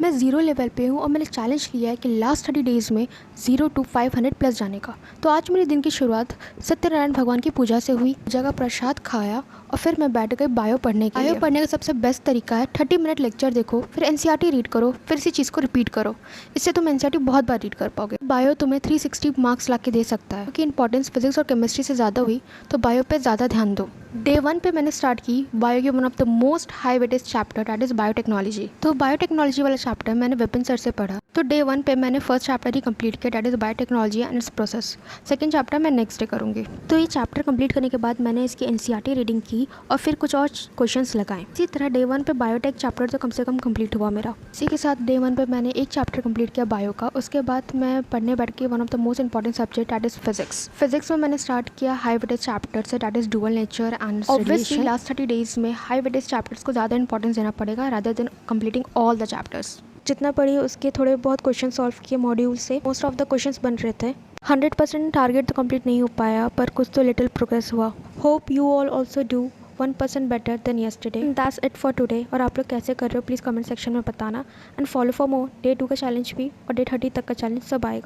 मैं zero level पे हूँ और मैंने चैलेंज लिया है कि लास्ट 30 डेज़ में 0 to 500 प्लस जाने का। तो आज मेरे दिन की शुरुआत सत्यनारायण भगवान की पूजा से हुई, जगह प्रसाद खाया और फिर मैं बैठ गई बायो पढ़ने के लिए। बायो पढ़ने का सबसे बेस्ट तरीका है 30 मिनट लेक्चर देखो, फिर एनसीईआरटी रीड करो, फिर इसी चीज़ को रिपीट करो। इससे तुम एनसीईआरटी बहुत बार रीड कर पाओगे। बायो तुम्हें 360 मार्क्स ला के दे सकता है, क्योंकि इंपॉर्टेंस फिजिक्स और केमिस्ट्री से ज़्यादा हुई तो बायो पे ज़्यादा ध्यान दो। डे 1 पे मैंने स्टार्ट की बायो के one of the most high weightage chapter, that is biotechnology. तो बायोटेक्नोलॉजी वाला चैप्टर मैंने विपिन सर से पढ़ा। तो डे 1 पे मैंने फर्स्ट चैप्टर ही कंप्लीट किया, that is biotechnology and it's process. Second chapter मैं नेक्स्ट डे करूँगी। तो ये चैप्टर कंप्लीट करने के बाद मैंने इसकी एनसीईआरटी रीडिंग की और फिर कुछ और क्वेश्चंस लगाए। इसी तरह डे 1 पे बायोटेक चैप्टर तो कम से कम कंप्लीट हुआ मेरा। इसी के साथ डे 1 पे मैंने एक चैप्टर कंप्लीट किया बायो का। उसके बाद मैं पढ़ने बैठ के one of the most important subject, that is physics. Physics में मैंने स्टार्ट किया हाई वेटेज चैप्टर से, that is dual nature and obviously last 30 days में हाई वेटेज चैप्टर्स को ज़्यादा इंपॉर्टेंस देना पड़ेगा rather than completing all the chapters. जितना पढ़ी उसके थोड़े बहुत क्वेश्चन सॉल्व किए मॉड्यूल से। मोस्ट ऑफ द क्वेश्चंस बन रहे थे। 100% टारगेट तो कंप्लीट नहीं हो पाया, पर कुछ तो लिटिल प्रोग्रेस हुआ। Hope you all also do 1% better than yesterday. That's it for today. और आप लोग कैसे कर रहे हो प्लीज़ कमेंट सेक्शन में बताना। And follow for more. Day 2 का चैलेंज भी और डे 30 तक का चैलेंज सब आएगा।